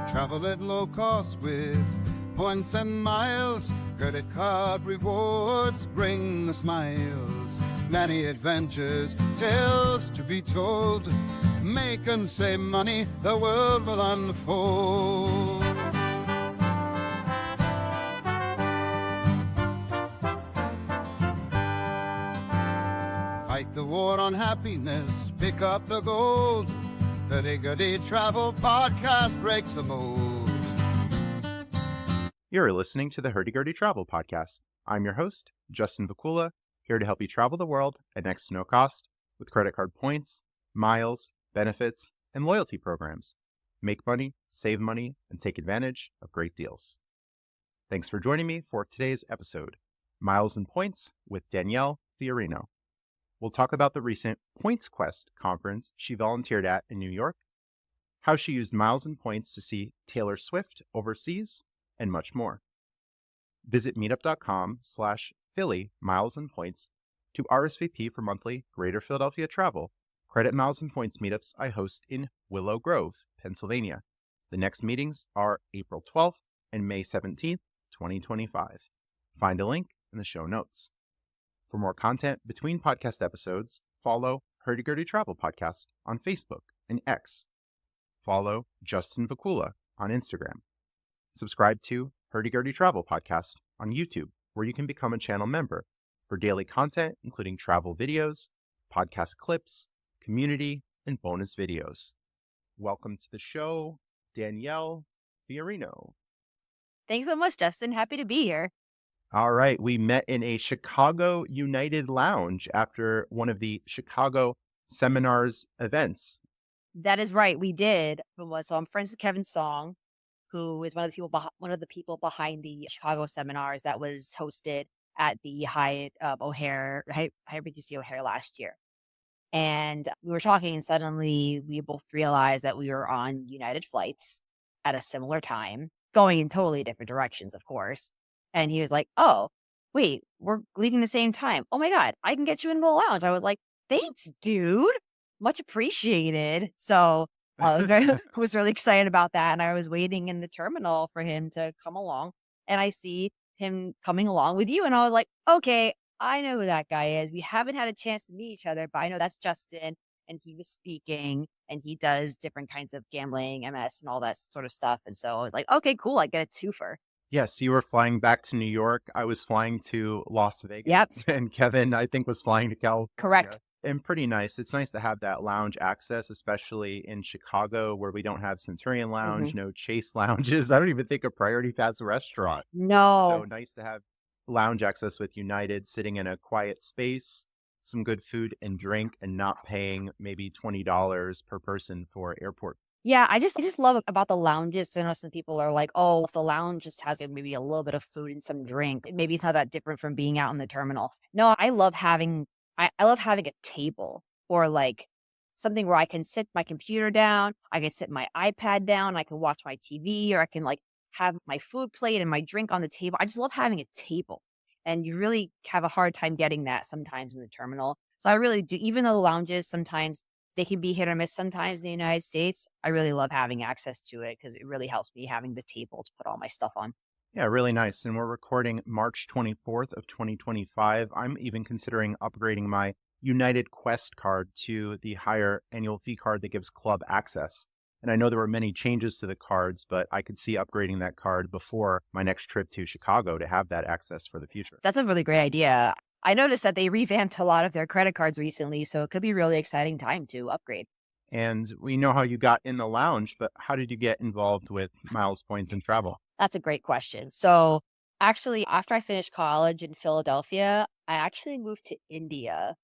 Travel at low cost with points and miles. Credit card rewards bring the smiles. Many adventures, tales to be told. Make and save money, the world will unfold. Fight the war on happiness, pick up the gold. Hurdy Gurdy Travel Podcast breaks the mold. You're listening to the Hurdy Gurdy Travel Podcast. I'm your host, Justin Vacula, here to help you travel the world at next to no cost with credit card points, miles, benefits, and loyalty programs. Make money, save money, and take advantage of great deals. Thanks for joining me for today's episode, Miles and Points with Danielle Fiorino. We'll talk about the recent PointsQuest conference she volunteered at in New York, how she used miles and points to see Taylor Swift overseas, and much more. Visit meetup.com/Philly miles and points to RSVP for monthly Greater Philadelphia travel, credit miles and points meetups I host in Willow Grove, Pennsylvania. The next meetings are April 12th and May 17th, 2025. Find a link in the show notes. For more content between podcast episodes, follow Hurdy Gurdy Travel Podcast on Facebook and X. Follow Justin Vacula on Instagram. Subscribe to Hurdy Gurdy Travel Podcast on YouTube, where you can become a channel member for daily content, including travel videos, podcast clips, community, and bonus videos. Welcome to the show, Danielle Fiorino. Thanks so much, Justin. Happy to be here. All right, we met in a Chicago United lounge after one of the Chicago Seminars events. That is right. We did. So I'm friends with Kevin Song, who is one of the people behind the Chicago Seminars that was hosted at the Hyatt Regency O'Hare last year. And we were talking, and suddenly we both realized that we were on United flights at a similar time, going in totally different directions, of course. And he was like, "Oh, wait, we're leaving the same time. Oh my God, I can get you into the lounge." I was like, "Thanks, dude. Much appreciated." So I was really excited about that. And I was waiting in the terminal for him to come along. And I see him coming along with you. And I was like, okay, I know who that guy is. We haven't had a chance to meet each other, but I know that's Justin. And he was speaking, and he does different kinds of gambling, MS, and all that sort of stuff. And so I was like, okay, cool. I get a twofer. Yes, you were flying back to New York. I was flying to Las Vegas. Yep. And Kevin, I think, was flying to California. Correct. And pretty nice. It's nice to have that lounge access, especially in Chicago, where we don't have Centurion Lounge, no Chase lounges. I don't even think a Priority Pass restaurant. No. So nice to have lounge access with United, sitting in a quiet space, some good food and drink, and not paying maybe $20 per person for airport. Yeah, I just love about the lounges. I know some people are like, "Oh, if the lounge just has maybe a little bit of food and some drink, maybe it's not that different from being out in the terminal." No, I love having a table or like something where I can sit my computer down, I can sit my iPad down, I can watch my TV, or I can like have my food plate and my drink on the table. I just love having a table, and you really have a hard time getting that sometimes in the terminal. So I really do, even though the lounges sometimes they can be hit or miss sometimes in the United States, I really love having access to it because it really helps me having the table to put all my stuff on. Yeah, really nice. And we're recording March 24th of 2025. I'm even considering upgrading my United Quest card to the higher annual fee card that gives club access. And I know there were many changes to the cards, but I could see upgrading that card before my next trip to Chicago to have that access for the future. That's a really great idea. I noticed that they revamped a lot of their credit cards recently, so it could be a really exciting time to upgrade. And we know how you got in the lounge, but how did you get involved with miles, points, and travel? That's a great question. So actually, after I finished college in Philadelphia, I actually moved to India.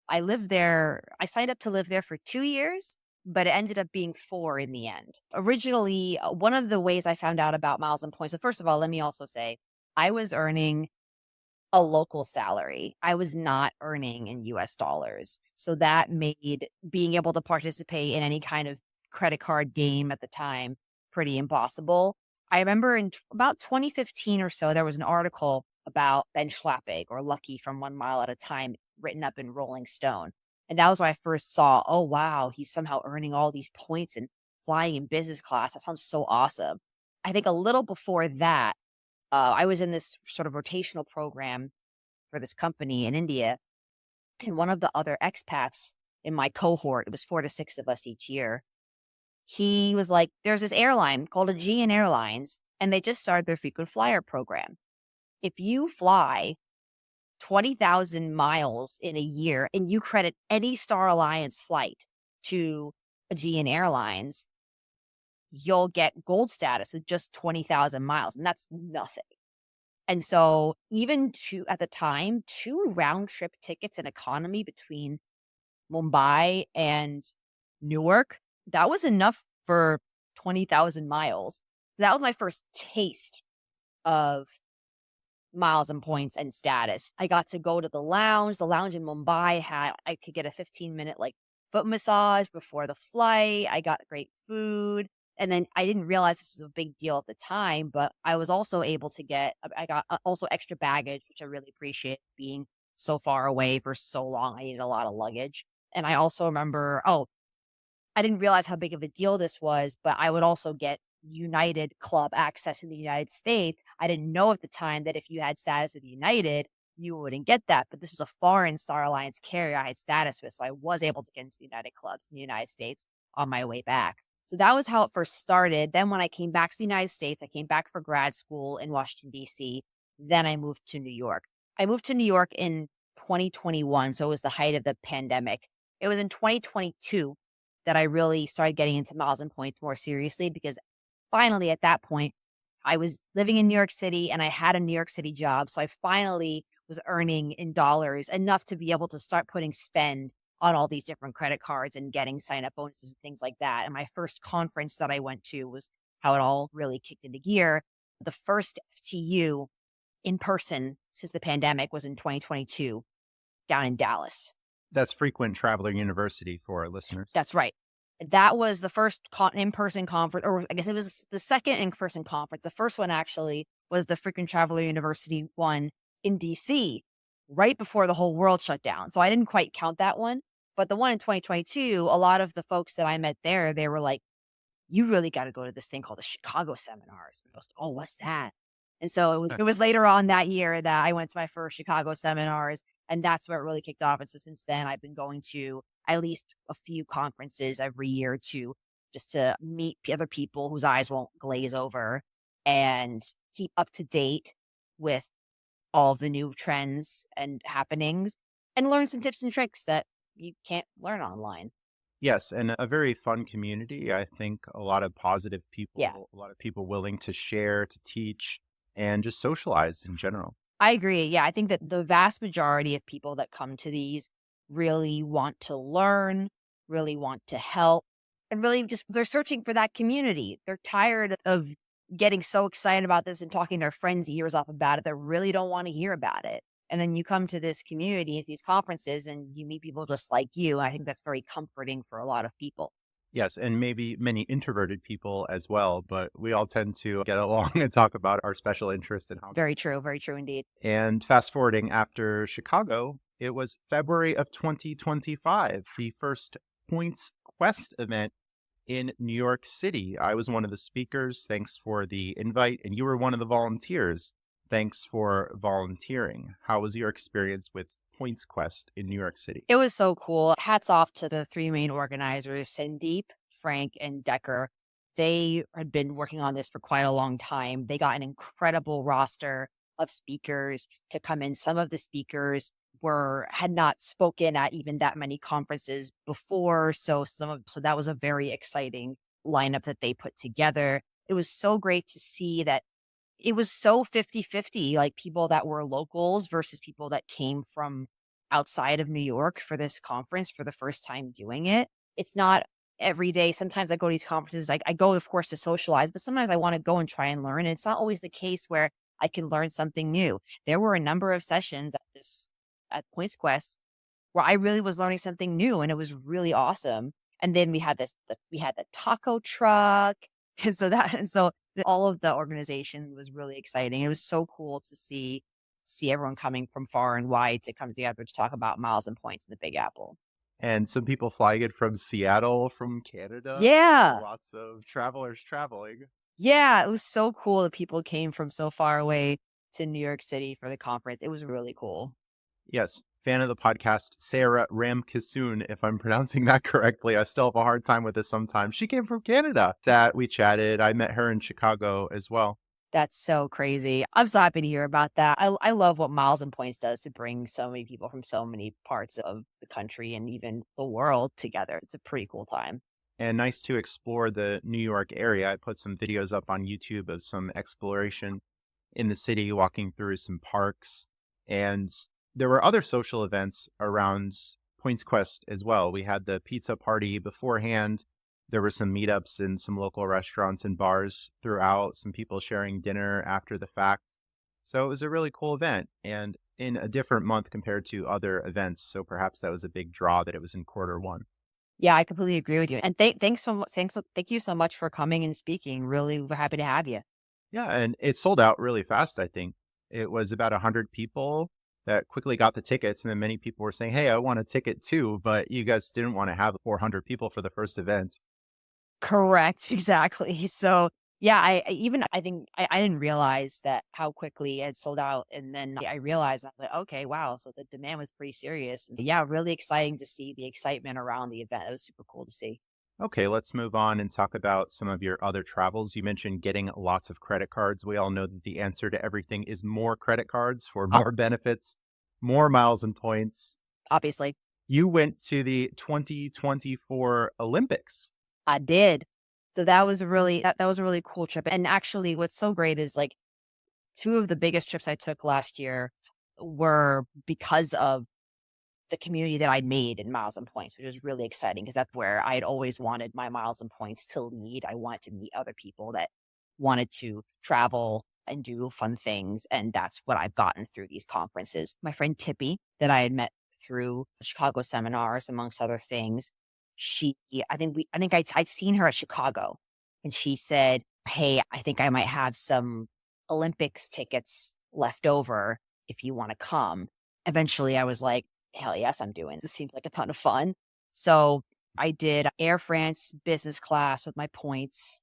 I lived there. I signed up to live there for 2 years, but it ended up being 4 in the end. Originally, one of the ways I found out about miles and points, so first of all, let me also say, I was earning a local salary. I was not earning in US dollars. So that made being able to participate in any kind of credit card game at the time pretty impossible. I remember in about 2015 or so, there was an article about Ben Schlappig or Lucky from 1 Mile at a Time written up in Rolling Stone. And that was when I first saw, oh, wow, he's somehow earning all these points and flying in business class. That sounds so awesome. I think a little before that, I was in this sort of rotational program for this company in India. And one of the other expats in my cohort, it was 4 to 6 of us each year, he was like, there's this airline called Aegean Airlines, and they just started their frequent flyer program. If you fly 20,000 miles in a year and you credit any Star Alliance flight to Aegean Airlines, you'll get gold status with just 20,000 miles. And that's nothing. And so even at the time, 2 round trip tickets in economy between Mumbai and Newark, that was enough for 20,000 miles. That was my first taste of miles and points and status. I got to go to the lounge. The lounge in Mumbai I could get a 15-minute like foot massage before the flight. I got great food. And then I didn't realize this was a big deal at the time, but I was also able to I got also extra baggage, which I really appreciate being so far away for so long. I needed a lot of luggage. And I also remember, I didn't realize how big of a deal this was, but I would also get United Club access in the United States. I didn't know at the time that if you had status with United, you wouldn't get that. But this was a foreign Star Alliance carrier I had status with. So I was able to get into the United Clubs in the United States on my way back. So that was how it first started. Then when I came back to the United States, I came back for grad school in Washington, D.C. Then I moved to New York. I moved to New York in 2021. So it was the height of the pandemic. It was in 2022 that I really started getting into miles and points more seriously, because finally at that point, I was living in New York City and I had a New York City job. So I finally was earning in dollars enough to be able to start putting spend on all these different credit cards and getting sign up bonuses and things like that. And my first conference that I went to was how it all really kicked into gear. The first FTU in person since the pandemic was in 2022 down in Dallas. That's Frequent Traveler University for our listeners. That's right. That was the first in-person conference, or I guess it was the second in-person conference. The first one actually was the Frequent Traveler University one in DC, right before the whole world shut down. So I didn't quite count that one. But the one in 2022, a lot of the folks that I met there, they were like, you really got to go to this thing called the Chicago seminars. And I was like, oh, what's that? And so it was later on that year that I went to my first Chicago seminars, and that's where it really kicked off. And so since then, I've been going to at least a few conferences every year just to meet other people whose eyes won't glaze over and keep up to date with all the new trends and happenings and learn some tips and tricks that you can't learn online. Yes, and a very fun community. I think a lot of positive people, a lot of people willing to share, to teach, and just socialize in general. I agree. Yeah, I think that the vast majority of people that come to these really want to learn, really want to help, and really just they're searching for that community. They're tired of getting so excited about this and talking to their friends' ears off about it. They really don't want to hear about it. And then you come to this community, these conferences, and you meet people just like you. I think that's very comforting for a lot of people. Yes, and maybe many introverted people as well, but we all tend to get along and talk about our special interest in how. Very true indeed. And fast forwarding after Chicago, it was February of 2025, the first PointsQuest event in New York City. I was one of the speakers. Thanks for the invite. And you were one of the volunteers. Thanks for volunteering. How was your experience with PointsQuest in New York City? It was so cool. Hats off to the 3 main organizers, Sandeep, Frank, and Decker. They had been working on this for quite a long time. They got an incredible roster of speakers to come in. Some of the speakers had not spoken at even that many conferences before. So that was a very exciting lineup that they put together. It was so great to see that it was so 50-50, like people that were locals versus people that came from outside of New York for this conference for the first time doing it. It's not every day. Sometimes I go to these conferences, I go, of course, to socialize, but sometimes I want to go and try and learn. And it's not always the case where I can learn something new. There were a number of sessions at PointsQuest where I really was learning something new, and it was really awesome. And then we had the taco truck. And so all of the organization was really exciting. It was so cool to see everyone coming from far and wide to come together to talk about miles and points in the Big Apple. And some people flying in from Seattle, from Canada. Yeah. Lots of travelers traveling. Yeah. It was so cool that people came from so far away to New York City for the conference. It was really cool. Yes, fan of the podcast, Sarah Ramkisoon, if I'm pronouncing that correctly. I still have a hard time with this sometimes. She came from Canada. We chatted. I met her in Chicago as well. That's so crazy. I'm so happy to hear about that. I love what Miles and Points does to bring so many people from so many parts of the country and even the world together. It's a pretty cool time. And nice to explore the New York area. I put some videos up on YouTube of some exploration in the city, walking through some parks. And there were other social events around PointsQuest as well. We had the pizza party beforehand. There were some meetups in some local restaurants and bars throughout, some people sharing dinner after the fact. So it was a really cool event and in a different month compared to other events. So perhaps that was a big draw that it was in quarter 1. Yeah, I completely agree with you. And thank you so much for coming and speaking. Really happy to have you. Yeah, and it sold out really fast, I think. It was about 100 people that quickly got the tickets, and then many people were saying, hey, I want a ticket too, but you guys didn't want to have 400 people for the first event. Correct. Exactly. So yeah, I think I didn't realize that how quickly it sold out. And then I realized I was like, okay, wow. So the demand was pretty serious. And yeah, really exciting to see the excitement around the event. It was super cool to see. Okay, let's move on and talk about some of your other travels. You mentioned getting lots of credit cards. We all know that the answer to everything is more credit cards for Uh, more benefits, more miles and points. Obviously, You went to the 2024 Olympics. I did. So that was a really cool trip. And actually what's so great is like two of the biggest trips I took last year were because of the community that I'd made in Miles and Points, which was really exciting because that's where I'd always wanted my Miles and Points to lead. I wanted to meet other people that wanted to travel and do fun things. And that's what I've gotten through these conferences. My friend Tippy, that I had met through Chicago seminars, amongst other things, I'd seen her at Chicago and she said, hey, I think I might have some Olympics tickets left over if you want to come. Eventually I was like, hell yes, I'm doing this. Seems like a ton of fun. So I did Air France business class with my points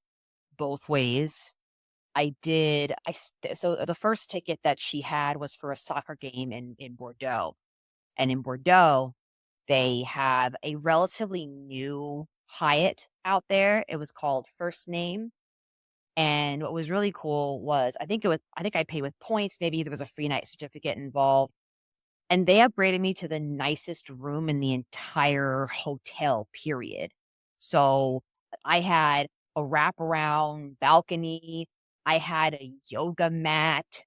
both ways. So the first ticket that she had was for a soccer game in Bordeaux. And in Bordeaux, they have a relatively new Hyatt out there. It was called First Name. And what was really cool was I think I paid with points. Maybe there was a free night certificate involved. And they upgraded me to the nicest room in the entire hotel, period. So I had a wraparound balcony. I had a yoga mat.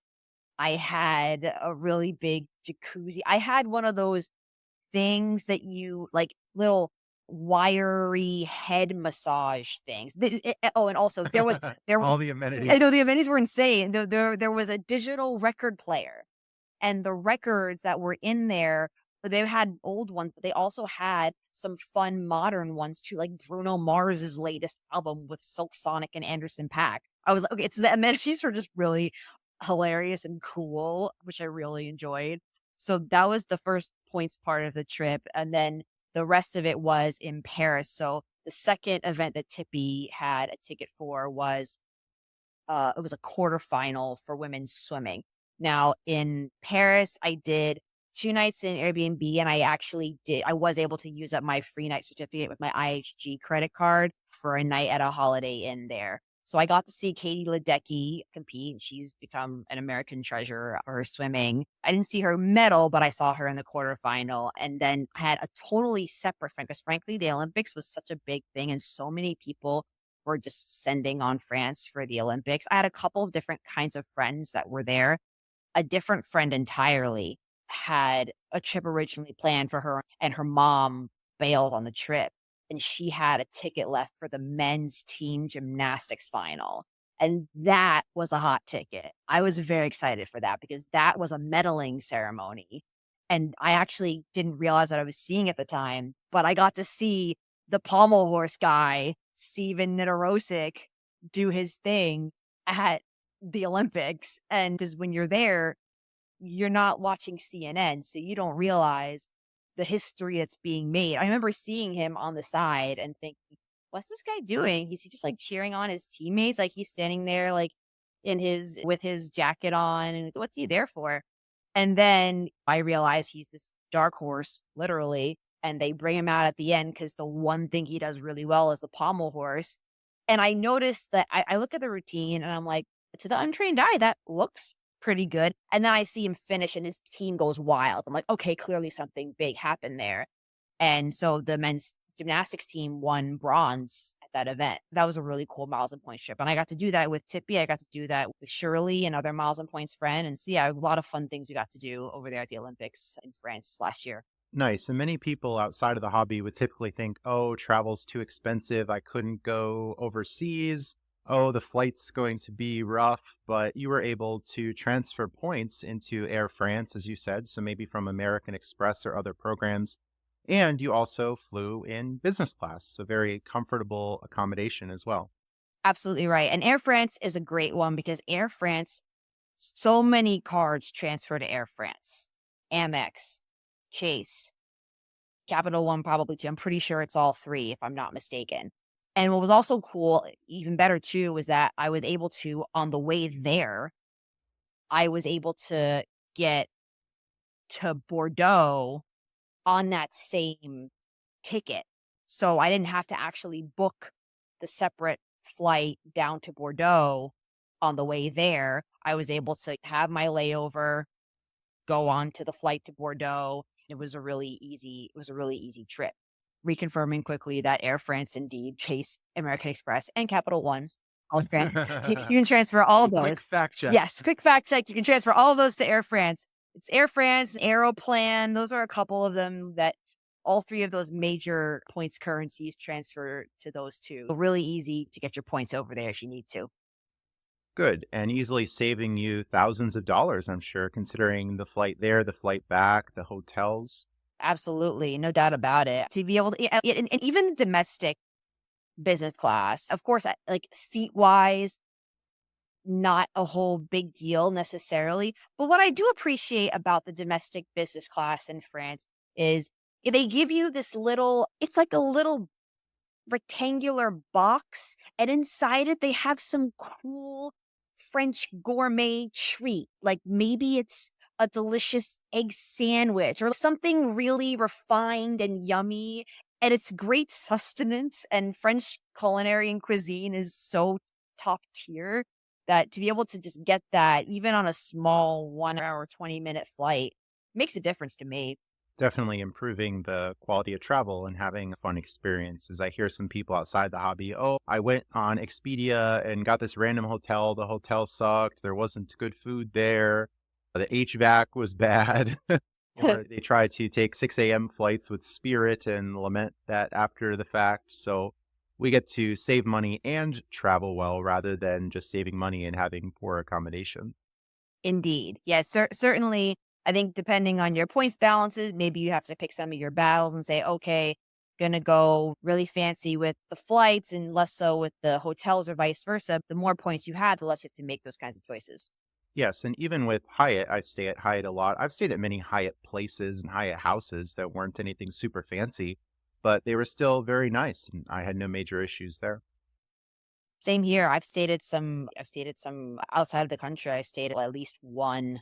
I had a really big jacuzzi. I had one of those things that you like little wiry head massage things. Oh, and also there All the I amenities. know the amenities were insane. There was a digital record player and the records that were in there, they had old ones, but they also had some fun modern ones too, like Bruno Mars's latest album with Silk Sonic and Anderson .Paak. I was like, okay, it's the amenities were just really hilarious and cool, which I really enjoyed. So that was the first points part of the trip. And then the rest of it was in Paris. So the second event that Tippy had a ticket for was it was a quarterfinal for women's swimming. Now in Paris, I did 2 nights in Airbnb and I was able to use up my free night certificate with my IHG credit card for a night at a Holiday Inn there. So I got to see Katie Ledecky compete. She's become an American treasure for her swimming. I didn't see her medal, but I saw her in the quarterfinal. And then I had a totally separate friend because frankly, the Olympics was such a big thing and so many people were descending on France for the Olympics. I had a couple of different kinds of friends that were there. A different friend entirely had a trip originally planned for her and her mom bailed on the trip and she had a ticket left for the men's team gymnastics final. And that was a hot ticket. I was very excited for that because that was a medaling ceremony. And I actually didn't realize what I was seeing at the time, but I got to see the pommel horse guy, Steven Nitorosik, do his thing at the Olympics. And because when you're there, you're not watching CNN, so you don't realize the history that's being made. I remember seeing him on the side and thinking, what's this guy doing? Is he just like cheering on his teammates? Like he's standing there like with his jacket on, and what's he there for? And then I realized he's this dark horse, literally, and they bring him out at the end because the one thing he does really well is the pommel horse. And I noticed that I look at the routine and I'm like, to the untrained eye, that looks pretty good. And then I see him finish and his team goes wild. I'm like, okay, clearly something big happened there. And so the men's gymnastics team won bronze at that event. That was a really cool miles and points trip. And I got to do that with Tippy. I got to do that with Shirley, another miles and points friend. And so, yeah, a lot of fun things we got to do over there at the Olympics in France last year. Nice. And many people outside of the hobby would typically think, oh, travel's too expensive. I couldn't go overseas. Oh, the flight's going to be rough. But you were able to transfer points into Air France, as you said. So maybe from American Express or other programs. And you also flew in business class. So very comfortable accommodation as well. Absolutely right. And Air France is a great one because Air France, so many cards transfer to Air France. Amex, Chase, Capital One probably too. I'm pretty sure it's all three, if I'm not mistaken. And what was also cool, even better too, was that I was able to, on the way there, I was able to get to Bordeaux on that same ticket. So I didn't have to actually book the separate flight down to Bordeaux on the way there. I was able to have my layover, go on to the flight to Bordeaux. It was a really easy trip. Reconfirming quickly that Air France, indeed, Chase, American Express, and Capital One. You can transfer all of those. Quick fact check. Yes, quick fact check. You can transfer all of those to Air France. It's Air France, Aeroplan. Those are a couple of them that all three of those major points currencies transfer to those two. Really easy to get your points over there if you need to. Good. And easily saving you thousands of dollars, I'm sure, considering the flight there, the flight back, the hotels. Absolutely. No doubt about it. To be able to, and even domestic business class, of course, like seat wise, not a whole big deal necessarily. But what I do appreciate about the domestic business class in France is they give you this it's like a little rectangular box. And inside it, they have some cool French gourmet treat. Like maybe it's a delicious egg sandwich or something really refined and yummy. And it's great sustenance. And French culinary and cuisine is so top tier that to be able to just get that, even on a small 1 hour, 20-minute flight, makes a difference to me. Definitely improving the quality of travel and having a fun experience. As I hear some people outside the hobby, oh, I went on Expedia and got this random hotel. The hotel sucked. There wasn't good food there. The HVAC was bad. Or they try to take 6 a.m. flights with Spirit and lament that after the fact. So we get to save money and travel well rather than just saving money and having poor accommodation. Indeed. Yes, certainly. I think depending on your points balances, maybe you have to pick some of your battles and say, okay, going to go really fancy with the flights and less so with the hotels or vice versa. The more points you have, the less you have to make those kinds of choices. Yes, and even with Hyatt, I stay at Hyatt a lot. I've stayed at many Hyatt places and Hyatt houses that weren't anything super fancy, but they were still very nice, and I had no major issues there. Same here. I've stayed at some outside of the country. I stayed at least one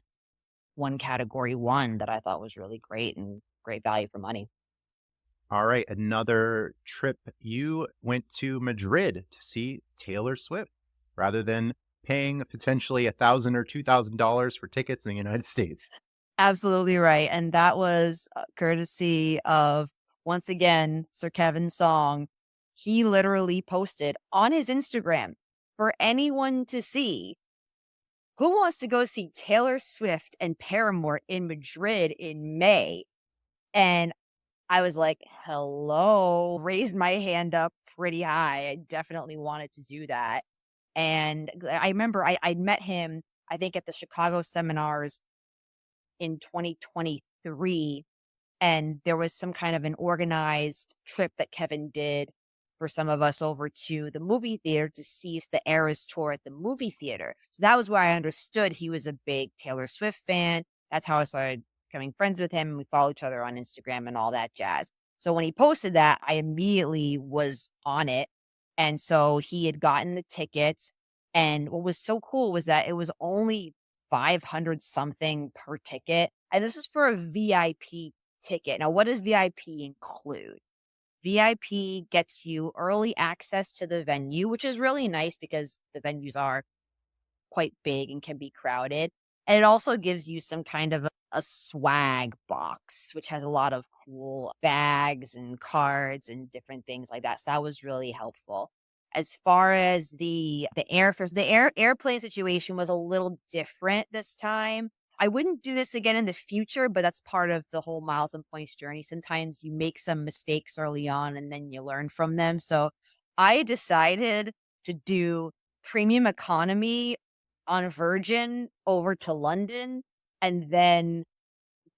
category one that I thought was really great and great value for money. All right, another trip. You went to Madrid to see Taylor Swift rather than paying potentially $1,000 or $2,000 for tickets in the United States. Absolutely right. And that was courtesy of, once again, Sir Kevin Song. He literally posted on his Instagram for anyone to see, who wants to go see Taylor Swift and Paramore in Madrid in May? And I was like, hello, raised my hand up pretty high. I definitely wanted to do that. And I remember I met him, I think, at the Chicago seminars in 2023. And there was some kind of an organized trip that Kevin did for some of us over to the movie theater to see the Eras tour at the movie theater. So that was where I understood he was a big Taylor Swift fan. That's how I started becoming friends with him. And we follow each other on Instagram and all that jazz. So when he posted that, I immediately was on it. And so he had gotten the tickets. And what was so cool was that it was only 500 something per ticket. And this is for a VIP ticket. Now, what does VIP include? VIP gets you early access to the venue, which is really nice because the venues are quite big and can be crowded. And it also gives you some kind of a swag box, which has a lot of cool bags and cards and different things like that. So that was really helpful. As far as the airfares, the airplane situation was a little different this time. I wouldn't do this again in the future, but that's part of the whole miles and points journey. Sometimes you make some mistakes early on and then you learn from them. So I decided to do premium economy on Virgin over to London and then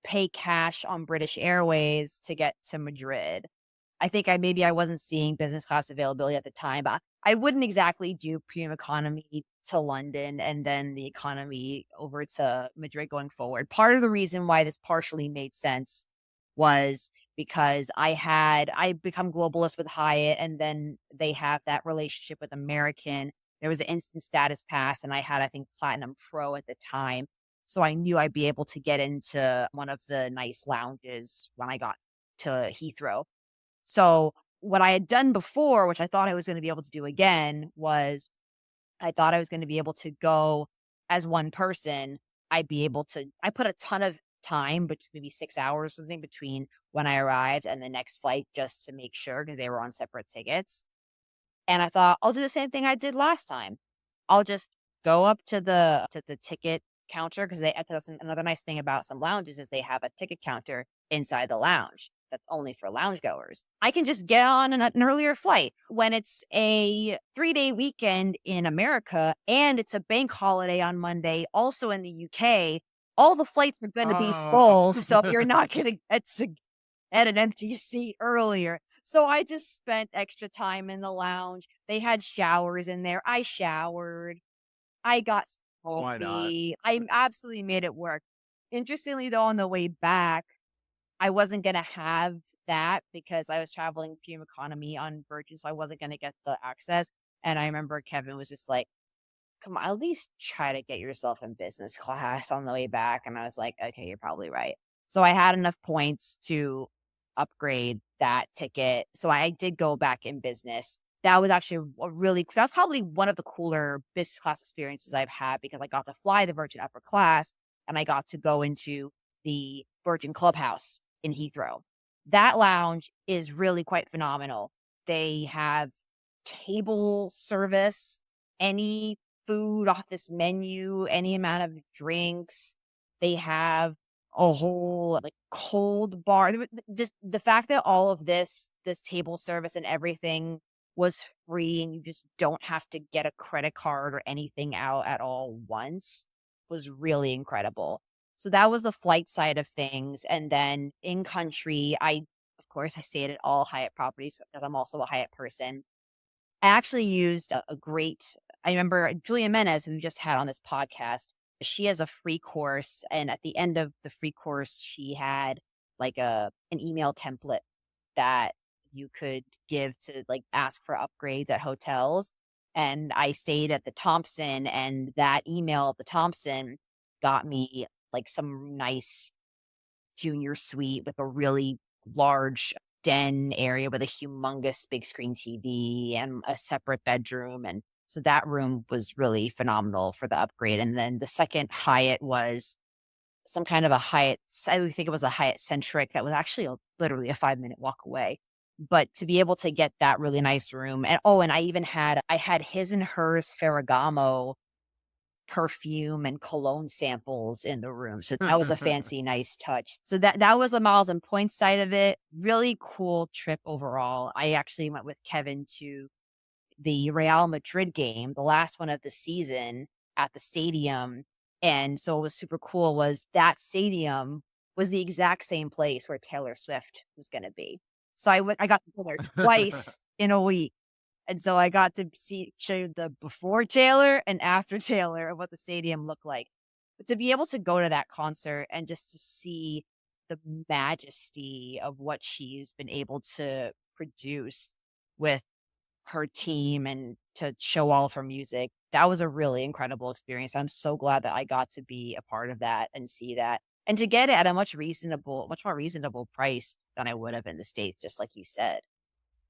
pay cash on British Airways to get to Madrid. I think I wasn't seeing business class availability at the time, but I wouldn't exactly do premium economy to London and then the economy over to Madrid going forward. Part of the reason why this partially made sense was because I become globalist with Hyatt, and then they have that relationship with American. There was an instant status pass, and I had, I think, Platinum Pro at the time. So I knew I'd be able to get into one of the nice lounges when I got to Heathrow. So what I had done before, which I thought I was going to be able to do again, was I thought I was going to be able to go as one person. I put a ton of time, but maybe 6 hours or something between when I arrived and the next flight just to make sure because they were on separate tickets. And I thought, I'll do the same thing I did last time. I'll just go up to the ticket counter because that's another nice thing about some lounges is they have a ticket counter inside the lounge. That's only for lounge goers. I can just get on an earlier flight. When it's a 3-day weekend in America and it's a bank holiday on Monday, also in the UK, all the flights are going to be full. So you're not going to get at an empty seat earlier. So I just spent extra time in the lounge. They had showers in there. I showered. I got coffee. I absolutely made it work. Interestingly, though, on the way back, I wasn't going to have that because I was traveling premium economy on Virgin, so I wasn't going to get the access. And I remember Kevin was just like, come on, at least try to get yourself in business class on the way back. And I was like, okay, you're probably right. So I had enough points to upgrade that ticket. So I did go back in business. That was actually that's probably one of the cooler business class experiences I've had because I got to fly the Virgin upper class and I got to go into the Virgin Clubhouse in Heathrow. That lounge is really quite phenomenal. They have table service, any food off this menu, any amount of drinks. They have a whole like cold bar. Just the fact that all of this table service and everything was free and you just don't have to get a credit card or anything out at all once was really incredible. So that was the flight side of things. And then in country, of course, I stayed at all Hyatt properties because I'm also a Hyatt person. I actually used I remember Julia Menez, who we just had on this podcast, she has a free course. And at the end of the free course, she had like an email template that you could give to like ask for upgrades at hotels. And I stayed at the Thompson, and that email at the Thompson got me like some nice junior suite with a really large den area with a humongous big screen TV and a separate bedroom. And so that room was really phenomenal for the upgrade. And then the second Hyatt was some kind of a Hyatt. I would think it was a Hyatt Centric that was actually literally a 5-minute walk away. But to be able to get that really nice room, and I even had his and hers Ferragamo perfume and cologne samples in the room. So that was a fancy, nice touch. So that was the miles and points side of it. Really cool trip overall. I actually went with Kevin to the Real Madrid game, the last one of the season at the stadium. And so what was super cool was that stadium was the exact same place where Taylor Swift was going to be. So I got to go there twice in a week. And so I got to show the before Taylor and after Taylor of what the stadium looked like. But to be able to go to that concert and just to see the majesty of what she's been able to produce with her team and to show all of her music, that was a really incredible experience. I'm so glad that I got to be a part of that and see that. And to get it at a much more reasonable price than I would have in the States, just like you said.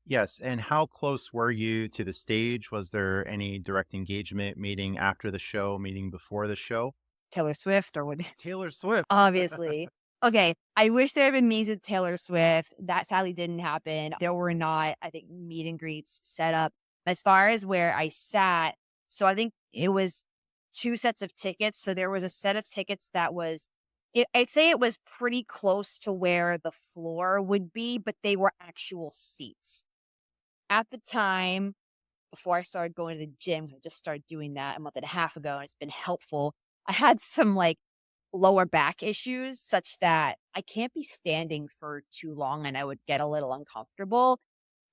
Yes. And how close were you to the stage? Was there any direct engagement, meeting after the show, meeting before the show? Taylor Swift or what? Taylor Swift. Obviously. Okay, I wish there had been meetings with Taylor Swift. That sadly didn't happen. There were not, I think, meet and greets set up. As far as where I sat, so I think it was 2 sets of tickets. So there was a set of tickets that was, I'd say it was pretty close to where the floor would be, but they were actual seats. At the time, before I started going to the gym, 'cause I just started doing that a month and a half ago, and it's been helpful. I had some lower back issues such that I can't be standing for too long and I would get a little uncomfortable.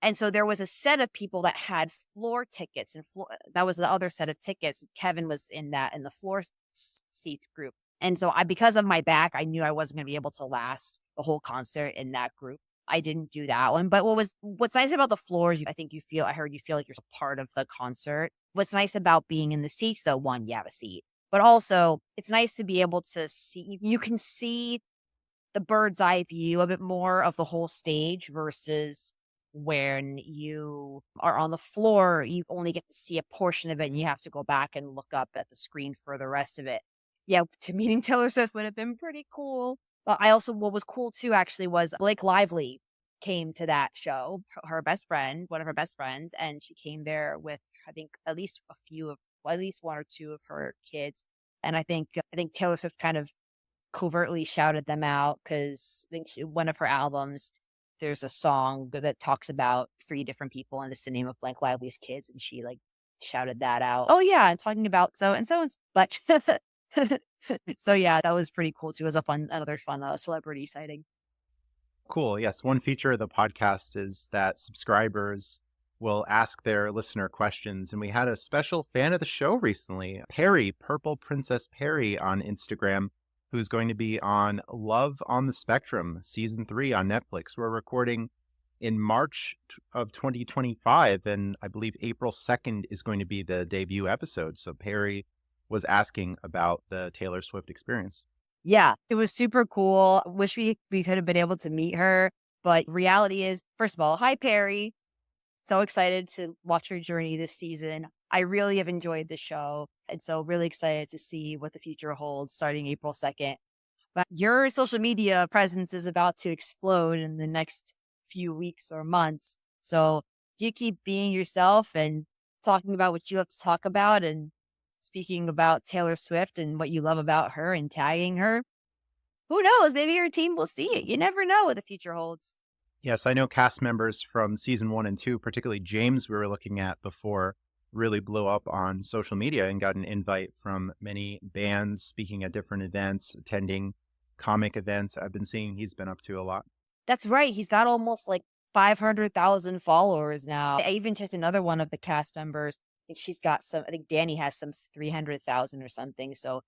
And so there was a set of people that had floor tickets and that was the other set of tickets. Kevin was in the floor seat group. And so because of my back, I knew I wasn't going to be able to last the whole concert in that group. I didn't do that one. But what's nice about the floors, I heard you feel like you're a part of the concert. What's nice about being in the seats though, one, you have a seat. But also, it's nice to be able to see, you can see the bird's eye view a bit more of the whole stage versus when you are on the floor, you only get to see a portion of it and you have to go back and look up at the screen for the rest of it. Yeah, to meeting Taylor Swift would have been pretty cool. But what was cool too, actually, was Blake Lively came to that show, her best friend, one of her best friends, and she came there with, I think, at least one or two of her kids. And I think Taylor Swift kind of covertly shouted them out because I think one of her albums, there's a song that talks about 3 different people and it's the name of Blake Lively's kids. And she shouted that out. Oh yeah, I'm talking about so and so. But so yeah, that was pretty cool too. It was another fun celebrity sighting. Cool. Yes. One feature of the podcast is that subscribers will ask their listener questions. And we had a special fan of the show recently, Perry, Purple Princess Perry on Instagram, who's going to be on Love on the Spectrum, season 3 on Netflix. We're recording in March of 2025, and I believe April 2nd is going to be the debut episode. So Perry was asking about the Taylor Swift experience. Yeah, it was super cool. Wish we could have been able to meet her. But reality is, first of all, hi, Perry. So excited to watch her journey this season. I really have enjoyed the show. And so really excited to see what the future holds starting April 2nd. But your social media presence is about to explode in the next few weeks or months. So you keep being yourself and talking about what you have to talk about and speaking about Taylor Swift and what you love about her and tagging her. Who knows? Maybe your team will see it. You never know what the future holds. Yes, I know cast members from season 1 and 2, particularly James, we were looking at before, really blew up on social media and got an invite from many bands, speaking at different events, attending comic events. I've been seeing he's been up to a lot. That's right. He's got almost 500,000 followers now. I even checked another one of the cast members. I think Danny has some 300,000 or something. So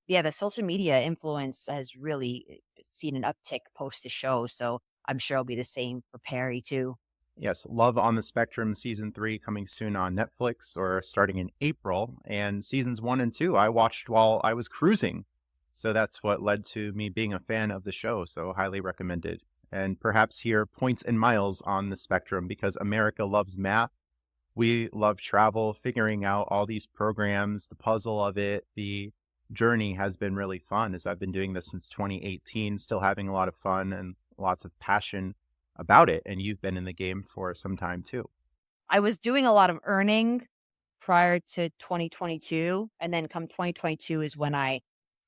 yeah, the social media influence has really seen an uptick post the show. So I'm sure it'll be the same for Perry too. Yes, Love on the Spectrum season 3 coming soon on Netflix or starting in April. And seasons 1 and 2 I watched while I was cruising. So that's what led to me being a fan of the show. So highly recommended. And perhaps here, Points and Miles on the Spectrum, because America loves math. We love travel, figuring out all these programs, the puzzle of it. The journey has been really fun as I've been doing this since 2018, still having a lot of fun and lots of passion about it. And you've been in the game for some time too. I was doing a lot of earning prior to 2022. And then come 2022 is when I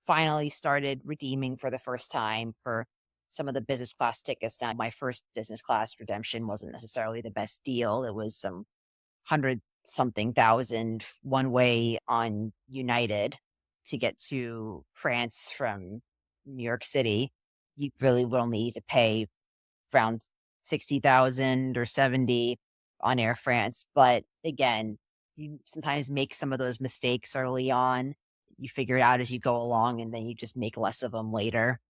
finally started redeeming for the first time for some of the business class tickets. Now, my first business class redemption wasn't necessarily the best deal. It was some 100-something thousand one way on United to get to France from New York City. You really will need to pay around 60,000 or 70 on Air France. But again, you sometimes make some of those mistakes early on. you figure it out as you go along, and then you just make less of them later.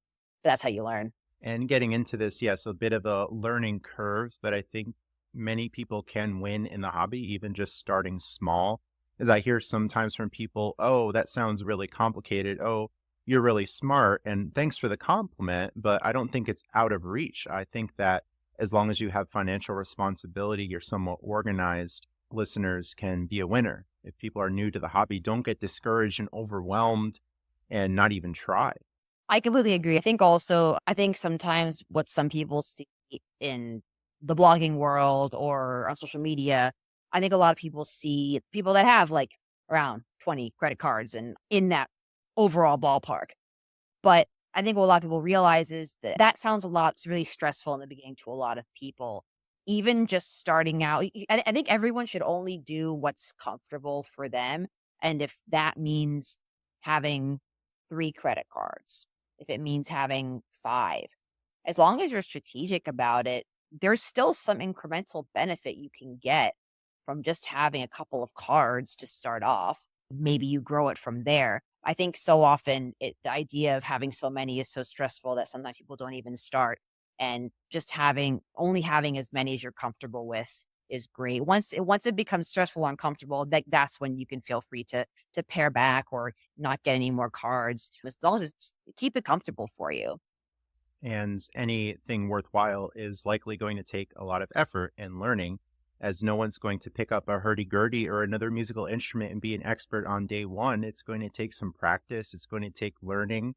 That's how you learn. And getting into this, yes, a bit of a learning curve, but I think many people can win in the hobby, even just starting small. As I hear sometimes from people, oh, that sounds really complicated. Oh, you're really smart. And thanks for the compliment, but I don't think it's out of reach. I think that as long as you have financial responsibility, you're somewhat organized, listeners can be a winner. If people are new to the hobby, don't get discouraged and overwhelmed and not even try. I completely agree. I think sometimes what some people see in the blogging world or on social media, I think a lot of people see people that have like around 20 credit cards and in that overall ballpark. But I think what a lot of people realize is that that sounds a lot, it's really stressful in the beginning to a lot of people. Even just starting out, I think everyone should only do what's comfortable for them. And if that means having 3 credit cards, if it means having 5, as long as you're strategic about it, there's still some incremental benefit you can get from just having a couple of cards to start off. Maybe you grow it from there. I think so often the idea of having so many is so stressful that sometimes people don't even start. And just only having as many as you're comfortable with is great. Once it becomes stressful or uncomfortable, that's when you can feel free to pare back or not get any more cards. As long as keep it comfortable for you. And anything worthwhile is likely going to take a lot of effort and learning, as no one's going to pick up a hurdy-gurdy or another musical instrument and be an expert on day one. It's going to take some practice. It's going to take learning.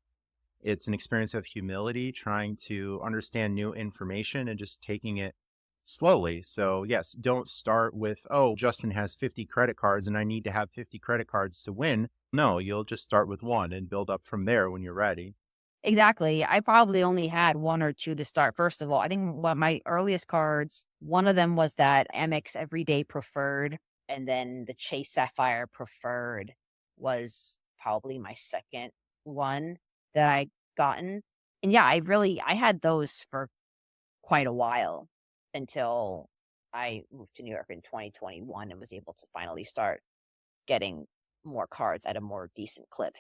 It's an experience of humility, trying to understand new information and just taking it slowly. So yes, don't start with, oh, Justin has 50 credit cards and I need to have 50 credit cards to win. No, you'll just start with one and build up from there when you're ready. Exactly. I probably only had 1 or 2 to start. First of all, I think one of my earliest cards, one of them was that Amex Everyday Preferred, and then the Chase Sapphire Preferred was probably my second one that I gotten. And yeah, I had those for quite a while until I moved to New York in 2021 and was able to finally start getting more cards at a more decent clip.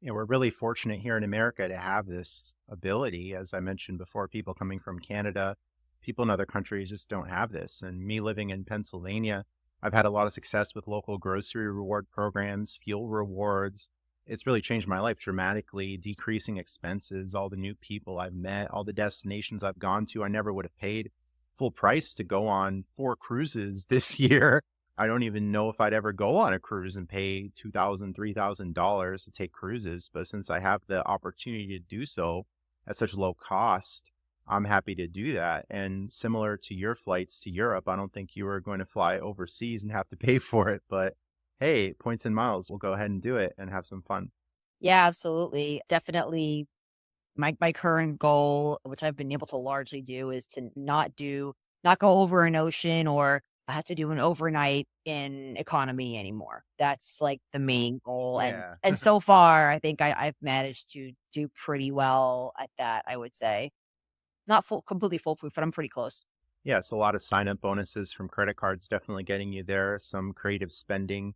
Yeah, we're really fortunate here in America to have this ability. As I mentioned before, people coming from Canada, people in other countries just don't have this. And me living in Pennsylvania, I've had a lot of success with local grocery reward programs, fuel rewards. It's really changed my life dramatically, decreasing expenses, all the new people I've met, all the destinations I've gone to. I never would have paid full price to go on 4 cruises this year. I don't even know if I'd ever go on a cruise and pay $2,000, $3,000 to take cruises. But since I have the opportunity to do so at such low cost, I'm happy to do that. And similar to your flights to Europe, I don't think you were going to fly overseas and have to pay for it. But hey, points and miles, we'll go ahead and do it and have some fun. Yeah, absolutely. Definitely my current goal, which I've been able to largely do, is to not go over an ocean or I have to do an overnight in economy anymore. That's like the main goal. Yeah. And so far, I think I've managed to do pretty well at that, I would say. Not completely foolproof, but I'm pretty close. Yes, a lot of sign-up bonuses from credit cards definitely getting you there. Some creative spending,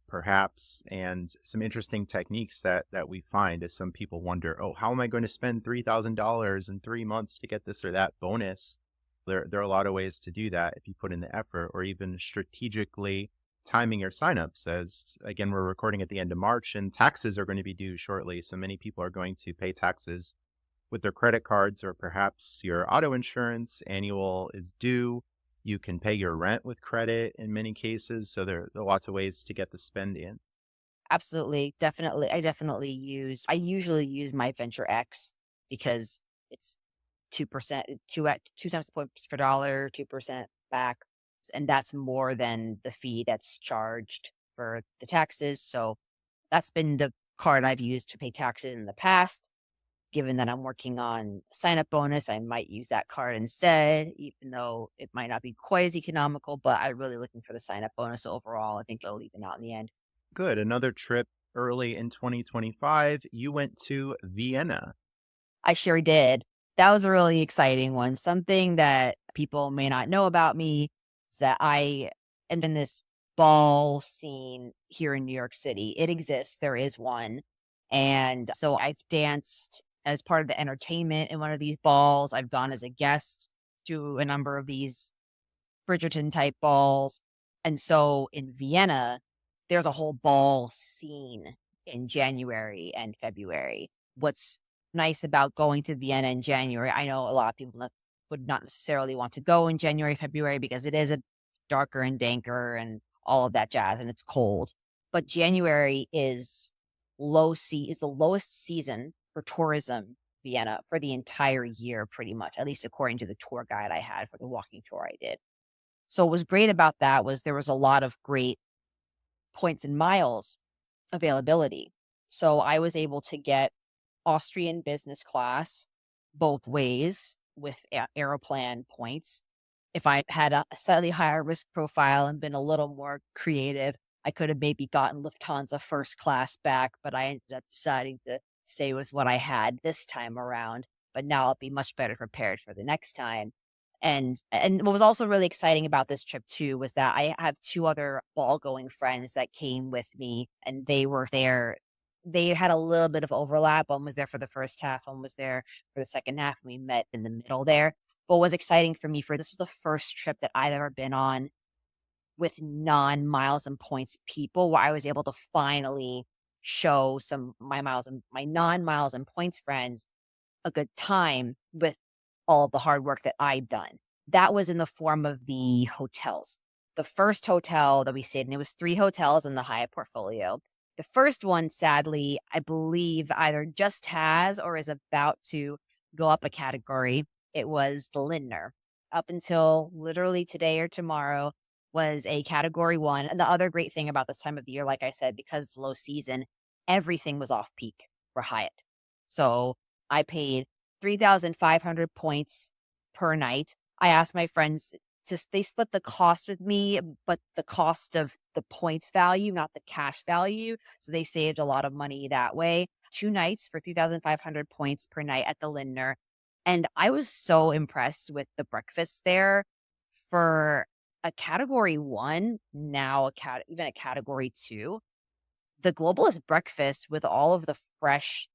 perhaps, and some interesting techniques that we find as some people wonder, oh, how am I going to spend $3,000 in 3 months to get this or that bonus? There are a lot of ways to do that if you put in the effort, or even strategically timing your signups. As again, we're recording at the end of March and taxes are going to be due shortly. So many people are going to pay taxes with their credit cards, or perhaps your auto insurance annual is due. You can pay your rent with credit in many cases. So there are lots of ways to get the spend in. Absolutely. Definitely. I usually use my Venture X because it's 2%, 2 times the points per dollar, 2% back. And that's more than the fee that's charged for the taxes. So that's been the card I've used to pay taxes in the past. Given that I'm working on sign up bonus, I might use that card instead, even though it might not be quite as economical, but I'm really looking for the sign up bonus overall. I think it'll even out in the end. Good. Another trip early in 2025, you went to Vienna. I sure did. That was a really exciting one. Something that people may not know about me is that I am in this ball scene here in New York City. It exists. There is one. And so I've danced as part of the entertainment in one of these balls. I've gone as a guest to a number of these Bridgerton type balls. And so in Vienna, there's a whole ball scene in January and February. What's nice about going to Vienna in January, I know a lot of people would not necessarily want to go in January, February, because it is a darker and danker and all of that jazz, and it's cold. But January is the lowest season for tourism Vienna for the entire year, pretty much, at least according to the tour guide I had for the walking tour I did. So what was great about that was there was a lot of great points and miles availability. So I was able to get Austrian business class both ways with Aeroplan points. If I had a slightly higher risk profile and been a little more creative, I could have maybe gotten Lufthansa first class back, but I ended up deciding to stay with what I had this time around. But now I'll be much better prepared for the next time. And what was also really exciting about this trip too was that I have two other ball going friends that came with me, and they were there. They had a little bit of overlap. One was there for the first half, one was there for the second half, and we met in the middle there. But what was exciting for me this was the first trip that I've ever been on with non-miles and points people, where I was able to finally show my non-miles and points friends a good time with all of the hard work that I'd done. That was in the form of the hotels. The first hotel that we stayed in, it was 3 hotels in the Hyatt portfolio. The first one, sadly, I believe either just has or is about to go up a category. It was the Lindner. Up until literally today or tomorrow was a category 1. And the other great thing about this time of the year, like I said, because it's low season, everything was off peak for Hyatt. So I paid 3,500 points per night. I asked my friends they split the cost with me, but the cost of the points value, not the cash value. So they saved a lot of money that way. 2 nights for 3,500 points per night at the Lindner. And I was so impressed with the breakfast there for a category 1, now even a category 2. The globalist breakfast with all of the fresh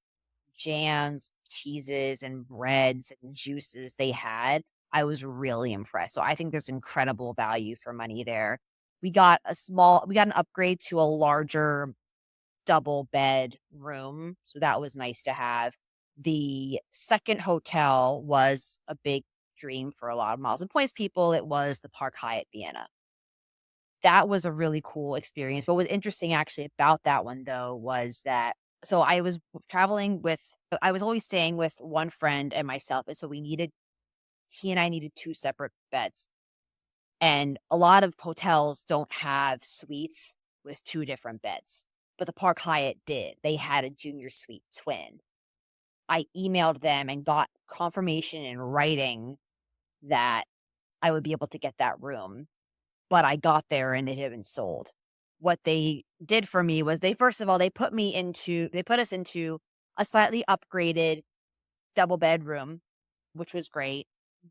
jams, cheeses, and breads and juices they had, I was really impressed. So I think there's incredible value for money there. We got an upgrade to a larger double bed room. So that was nice to have. The second hotel was a big dream for a lot of miles and points people. It was the Park Hyatt Vienna. That was a really cool experience. What was interesting actually about that one though was that, so I was always staying with one friend and myself. And so he and I needed 2 separate beds. And a lot of hotels don't have suites with 2 different beds, but the Park Hyatt did. They had a junior suite twin. I emailed them and got confirmation in writing that I would be able to get that room, but I got there and it had been sold. What they did for me was they put us into a slightly upgraded double bedroom, which was great.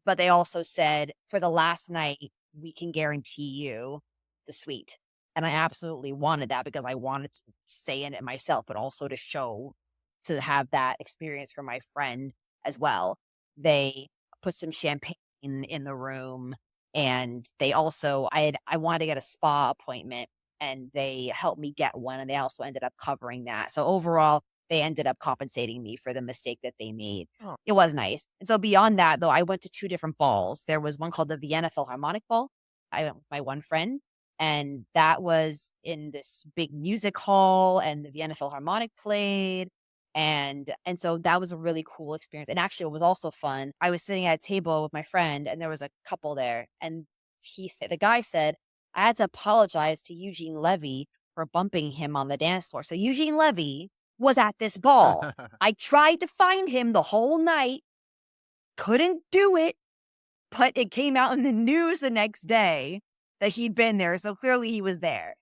But they also said for the last night, we can guarantee you the suite. And I absolutely wanted that because I wanted to stay in it myself, but also to have that experience for my friend as well. They put some champagne in the room, and they also, I wanted to get a spa appointment, and they helped me get one, and they also ended up covering that. So overall, they ended up compensating me for the mistake that they made. Oh. It was nice. And so beyond that, though, I went to 2 different balls. There was one called the Vienna Philharmonic Ball. I went with my one friend, and that was in this big music hall, and the Vienna Philharmonic played. And so that was a really cool experience. And actually, it was also fun. I was sitting at a table with my friend, and there was a couple there. And the guy said, I had to apologize to Eugene Levy for bumping him on the dance floor. So Eugene Levy was at this ball. I tried to find him the whole night, couldn't do it, but it came out in the news the next day that he'd been there. So clearly he was there.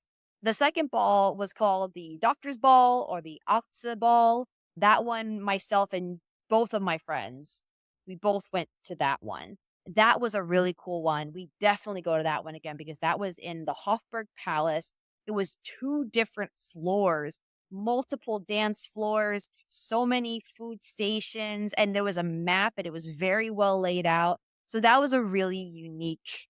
The second ball was called the Doctor's Ball or the Aksa Ball. That one, myself and both of my friends, we both went to that one. That was a really cool one. We definitely go to that one again because that was in the Hofburg Palace. It was 2 different floors, multiple dance floors, so many food stations, and there was a map and it was very well laid out. So that was a really unique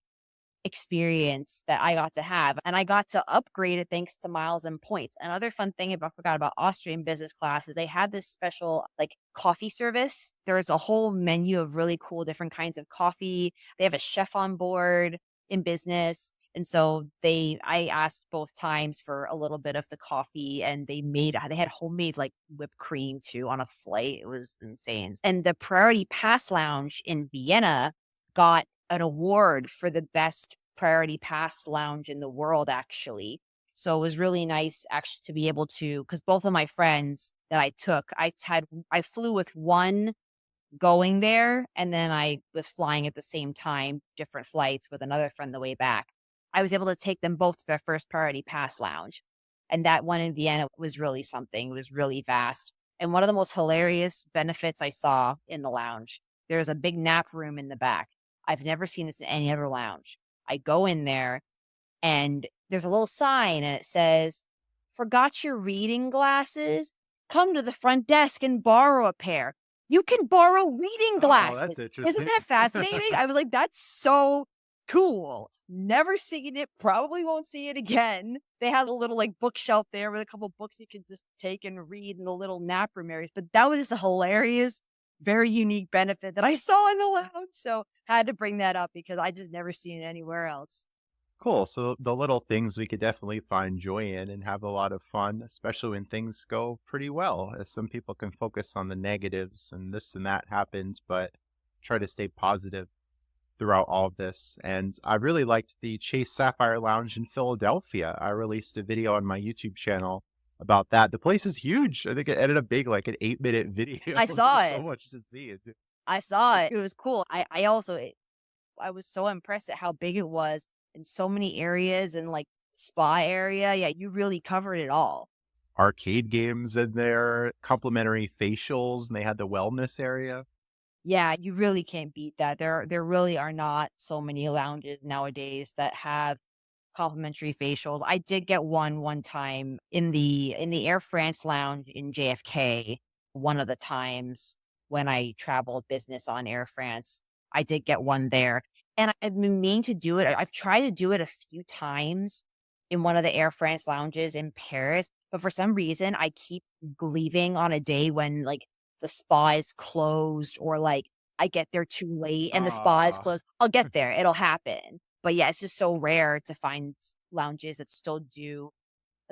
experience that I got to have, and I got to upgrade it thanks to miles and points. Another fun thing I forgot about Austrian business class is they have this special like coffee service. There's a whole menu of really cool different kinds of coffee. They have a chef on board in business. And so I asked both times for a little bit of the coffee and they had homemade like whipped cream too on a flight. It was insane. And the Priority Pass Lounge in Vienna got an award for the best Priority Pass lounge in the world, actually. So it was really nice actually to be able to, because both of my friends that I took, I flew with one going there, and then I was flying at the same time, different flights with another friend the way back. I was able to take them both to their first Priority Pass lounge. And that one in Vienna was really something. It was really vast. And one of the most hilarious benefits I saw in the lounge, there's a big nap room in the back. I've never seen this in any other lounge. I go in there and there's a little sign and it says, "Forgot your reading glasses? Come to the front desk and borrow a pair." You can borrow reading Oh, glasses. that's Isn't interesting. that fascinating? I was like, that's so cool. Never seen it. Probably won't see it again. They had a little like bookshelf there with a couple books you could just take and read in the little nap room areas. But that was just a hilarious, very unique benefit that I saw in the lounge. So had to bring that up because I just never seen it anywhere else. Cool. So the little things we could definitely find joy in and have a lot of fun, especially when things go pretty well. As some people can focus on the negatives and this and that happens, but try to stay positive throughout all of this. And I really liked the Chase Sapphire Lounge in Philadelphia. I released a video on my YouTube channel about that. The place is huge. I think it ended up being like an 8-minute video. I saw There's it. so much to see. I saw it. It was cool. I was so impressed at how big it was in so many areas and like spa area. Yeah, you really covered it all. Arcade games in there, complimentary facials, and they had the wellness area. Yeah, you really can't beat that. There really are not so many lounges nowadays that have complimentary facials. I did get one time in the Air France lounge in JFK. One of the times when I traveled business on Air France, I did get one there. And I've been meaning to do it. I've tried to do it a few times in one of the Air France lounges in Paris, but for some reason I keep leaving on a day when like the spa is closed or like I get there too late and the spa is Ah, closed. I'll get there. It'll happen. But yeah, it's just so rare to find lounges that still do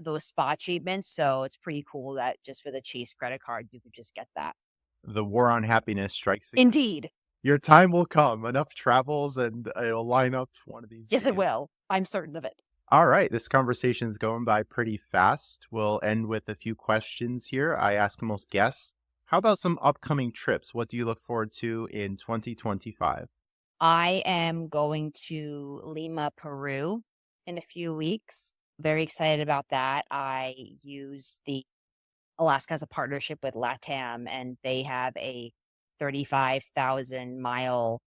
those spa treatments. So it's pretty cool that just with a Chase credit card, you could just get that. the war on happiness strikes again. Indeed. Your time will come. Enough travels and it'll line up one of these Yes, it days. will. I'm certain of it. All right, this conversation is going by pretty fast. We'll end with a few questions here. I ask most guests, how about some upcoming trips? What do you look forward to in 2025? I am going to Lima, Peru in a few weeks. Very excited about that. I used the Alaska as a partnership with LATAM, and they have a 35,000-mile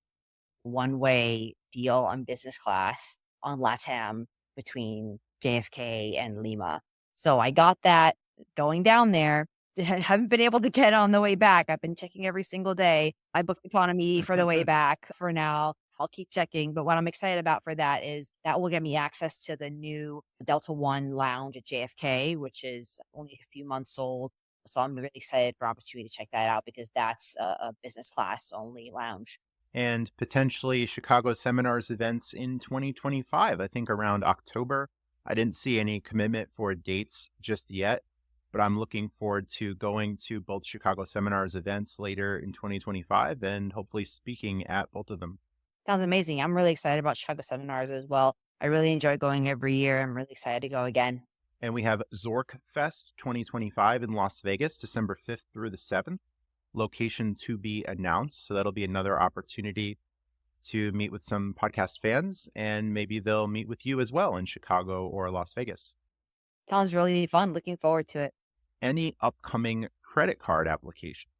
one-way deal on business class on LATAM between JFK and Lima. So I got that going down there. Haven't been able to get on the way back. I've been checking every single day. I booked economy for the way back for now. I'll keep checking. But what I'm excited about for that is that will get me access to the new Delta One lounge at JFK, which is only a few months old. So I'm really excited for opportunity to check that out because that's a business class only lounge. And potentially Chicago Seminars events in 2025, I think around October. I didn't see any commitment for dates just yet, but I'm looking forward to going to both Chicago Seminars events later in 2025 and hopefully speaking at both of them. Sounds amazing. I'm really excited about Chicago Seminars as well. I really enjoy going every year. I'm really excited to go again. And we have Zork Fest 2025 in Las Vegas, December 5th through the 7th. Location to be announced. So that'll be another opportunity to meet with some podcast fans, and maybe they'll meet with you as well in Chicago or Las Vegas. Sounds really fun. Looking forward to it. Any upcoming credit card application?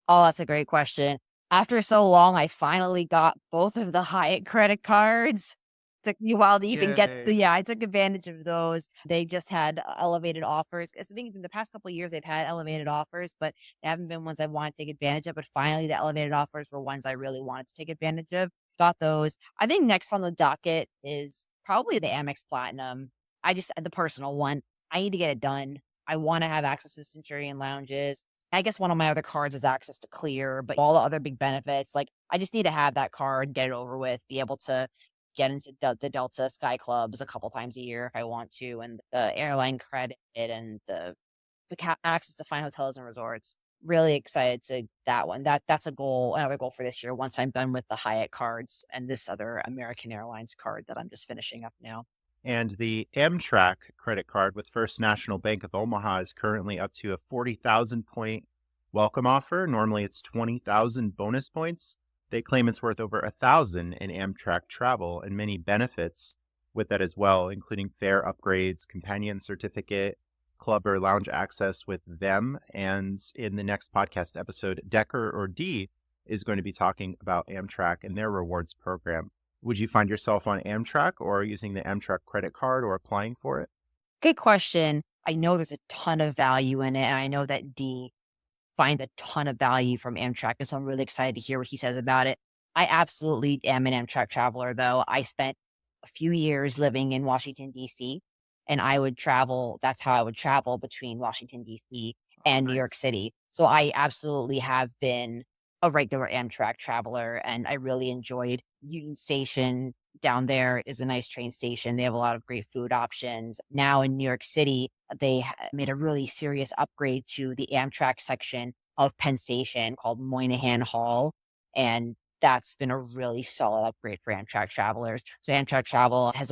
Oh, that's a great question. After so long, I finally got both of the Hyatt credit cards. Took me a while to even get Yay. the, yeah, I took advantage of those. They just had elevated offers. 'Cause I think in the past couple of years, they've had elevated offers, but they haven't been ones I want to take advantage of. But finally, the elevated offers were ones I really wanted to take advantage of. Got those. I think next on the docket is probably the Amex Platinum. The personal one. I need to get it done. I want to have access to Centurion lounges. I guess one of my other cards is access to Clear, but all the other big benefits, like I just need to have that card, get it over with, be able to get into the Delta Sky Clubs a couple times a year if I want to, and the airline credit and the access to fine hotels and resorts. Really excited to that one. That's a goal, another goal for this year. Once I'm done with the Hyatt cards and this other American Airlines card that I'm just finishing up now. And the Amtrak credit card with First National Bank of Omaha is currently up to a 40,000 point welcome offer. Normally it's 20,000 bonus points. They claim it's worth over 1,000 in Amtrak travel and many benefits with that as well, including fare upgrades, companion certificate, club or lounge access with them. And in the next podcast episode, Decker or D is going to be talking about Amtrak and their rewards program. Would you find yourself on Amtrak or using the Amtrak credit card or applying for it? Good question. I know there's a ton of value in it, and I know that D finds a ton of value from Amtrak, and so I'm really excited to hear what he says about it. I absolutely am an Amtrak traveler, though. I spent a few years living in Washington, D.C., and I would travel. That's how I would travel between Washington, D.C. and New York Nice. City. So I absolutely have been a regular Amtrak traveler, and I really enjoyed Union Station. Down there is a nice train station. They have a lot of great food options. Now in New York City, they made a really serious upgrade to the Amtrak section of Penn Station called Moynihan Hall. And that's been a really solid upgrade for Amtrak travelers. So Amtrak travel has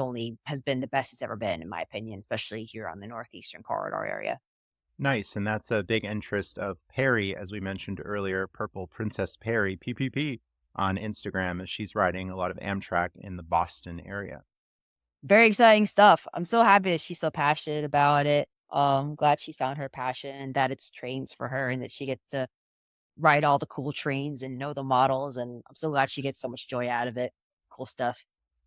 been the best it's ever been, in my opinion, especially here on the Northeastern Corridor area. Nice. And that's a big interest of Perry, as we mentioned earlier, Purple Princess Perry, PPP, on Instagram, as she's riding a lot of Amtrak in the Boston area. Very exciting stuff. I'm so happy that she's so passionate about it. Glad she's found her passion and that it's trains for her and that she gets to ride all the cool trains and know the models. And I'm so glad she gets so much joy out of it. Cool stuff.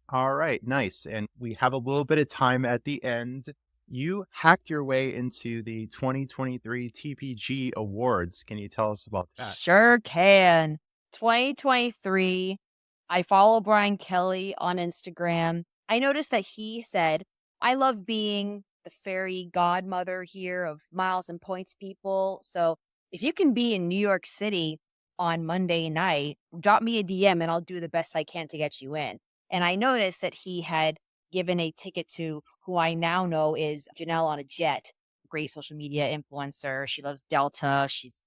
All right, nice. And we have a little bit of time at the end. You hacked your way into the 2023 TPG Awards. Can you tell us about that? Sure can. 2023. I follow Brian Kelly on Instagram. I noticed that he said, I love being the fairy godmother here of miles and points people. So if you can be in New York City on Monday night, drop me a DM and I'll do the best I can to get you in. And I noticed that he had given a ticket to who I now know is Janelle on a Jet, great social media influencer. She loves Delta. She's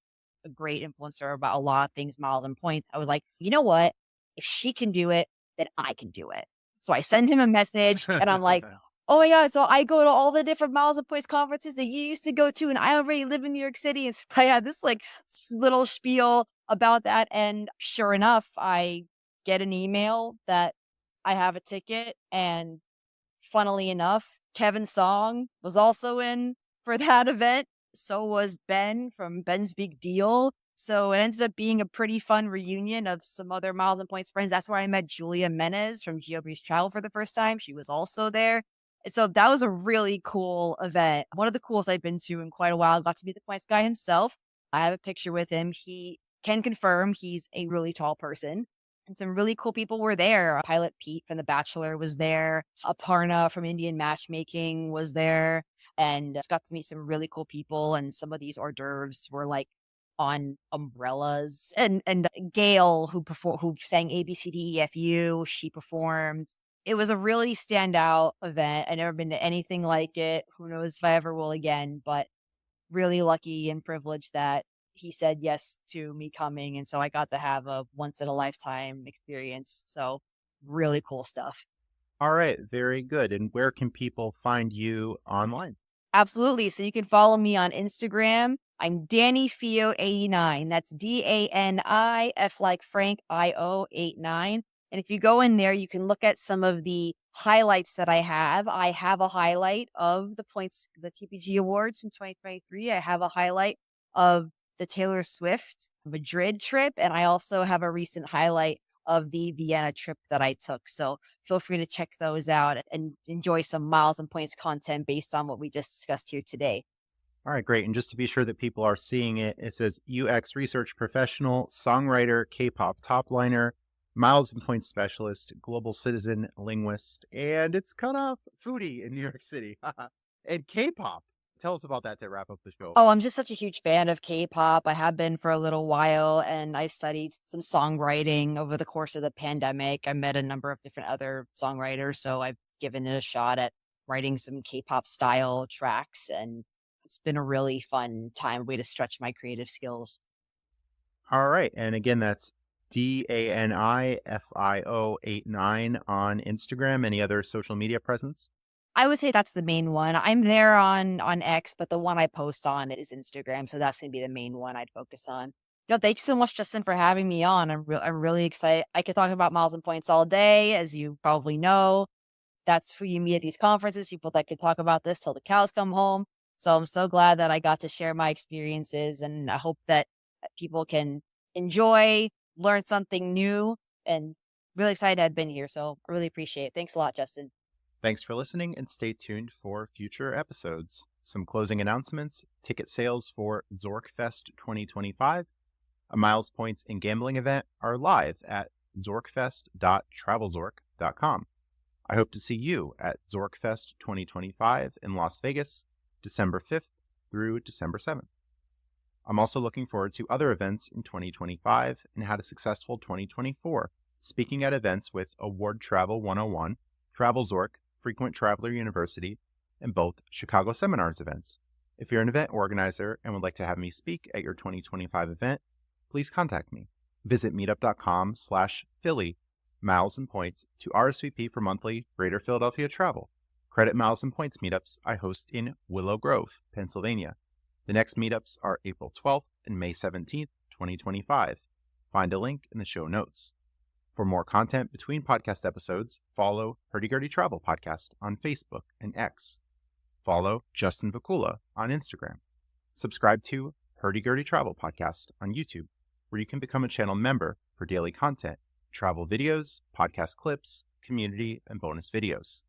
a great influencer about a lot of things, miles and points. I was like, you know what? If she can do it, then I can do it. So I send him a message and I'm like, oh my God. So I go to all the different miles and points conferences that you used to go to. And I already live in New York City. And so I had this like little spiel about that. And sure enough, I get an email that I have a ticket. And funnily enough, Kevin Song was also in for that event. So was Ben from Ben's Big Deal. So it ended up being a pretty fun reunion of some other Miles and Points friends. That's where I met Julia Menez from GeoBreeze Travel for the first time. She was also there. And so that was a really cool event. One of the coolest I've been to in quite a while. Got to meet the Points guy himself. I have a picture with him. He can confirm he's a really tall person. And some really cool people were there. Pilot Pete from The Bachelor was there. Aparna from Indian Matchmaking was there. And just got to meet some really cool people. And some of these hors d'oeuvres were like on umbrellas. And Gail, who sang ABCDEFU, she performed. It was a really standout event. I've never been to anything like it. Who knows if I ever will again, but really lucky and privileged that he said yes to me coming. And so I got to have a once in a lifetime experience. So really cool stuff. All right, very good. And where can people find you online? Absolutely. So you can follow me on Instagram. I'm Danny Fio 89. That's DANIF like Frank IO 89. And if you go in there, you can look at some of the highlights that I have. I have a highlight of the TPG Awards from 2023. I have a highlight of the Taylor Swift Madrid trip, and I also have a recent highlight of the Vienna trip that I took. So feel free to check those out and enjoy some Miles and Points content based on what we just discussed here today. All right, great. And just to be sure that people are seeing it, it says UX research professional, songwriter, K-pop top liner, Miles and Points specialist, global citizen, linguist, and it's cut off foodie in New York City. And K-pop. Tell us about that to wrap up the show. Oh, I'm just such a huge fan of K-pop. I have been for a little while, and I've studied some songwriting over the course of the pandemic. I met a number of different other songwriters, so I've given it a shot at writing some K-pop style tracks, and it's been a really fun time, way to stretch my creative skills. All right. And again, that's DANIFIO89 on Instagram. Any other social media presence? I would say that's the main one. I'm there on X, but the one I post on is Instagram, so that's going to be the main one I'd focus on. Thank you so much, Justin, for having me on. I'm really excited. I could talk about Miles and Points all day, as you probably know. That's who you meet at these conferences, people that could talk about this till the cows come home. So I'm so glad that I got to share my experiences, and I hope that people can enjoy, learn something new, and really excited I've been here. So I really appreciate it. Thanks a lot, Justin. Thanks for listening, and stay tuned for future episodes. Some closing announcements: ticket sales for Zorkfest 2025, a Miles Points and Gambling event, are live at zorkfest.travelzork.com. I hope to see you at Zorkfest 2025 in Las Vegas, December 5th through December 7th. I'm also looking forward to other events in 2025 and had a successful 2024, speaking at events with Award Travel 101, Travel Zork, Frequent Traveler University, and both Chicago Seminars events. If you're an event organizer and would like to have me speak at your 2025 event, please contact me. Visit meetup.com/Philly Miles and Points to RSVP for monthly Greater Philadelphia travel. Credit Miles and Points meetups I host in Willow Grove, Pennsylvania. The next meetups are April 12th and May 17th, 2025. Find a link in the show notes. For more content between podcast episodes, follow Hurdy Gurdy Travel Podcast on Facebook and X. Follow Justin Vacula on Instagram. Subscribe to Hurdy Gurdy Travel Podcast on YouTube, where you can become a channel member for daily content, travel videos, podcast clips, community, and bonus videos.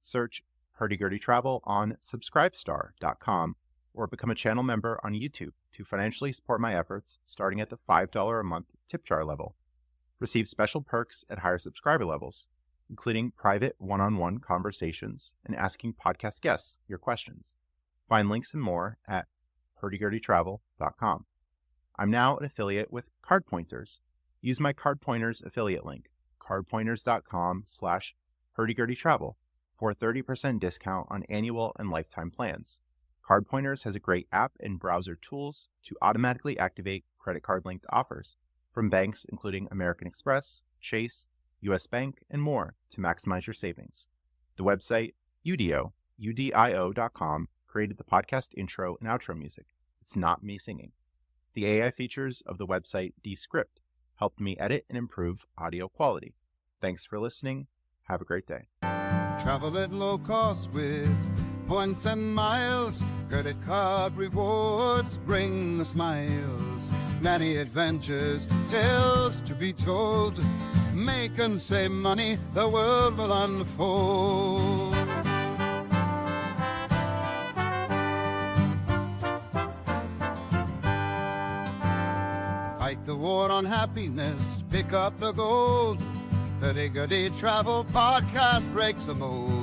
Search Hurdy Gurdy Travel on subscribestar.com or become a channel member on YouTube to financially support my efforts starting at the $5 a month tip jar level. Receive special perks at higher subscriber levels, including private one-on-one conversations and asking podcast guests your questions. Find links and more at hurdygurdytravel.com. I'm now an affiliate with Card Pointers. Use my Card Pointers affiliate link, cardpointers.com/hurdygurdytravel, for a 30% discount on annual and lifetime plans. Card Pointers has a great app and browser tools to automatically activate credit card linked offers from banks including American Express, Chase, U.S. Bank, and more to maximize your savings. The website udio.com created the podcast intro and outro music. It's not me singing. The AI features of the website Descript helped me edit and improve audio quality. Thanks for listening. Have a great day. Travel at low cost with points and miles. Credit card rewards bring the smiles. Many adventures, tales to be told. Make and save money, the world will unfold. Fight the war on happiness, pick up the gold. Hurdy Gurdy Travel Podcast breaks the mold.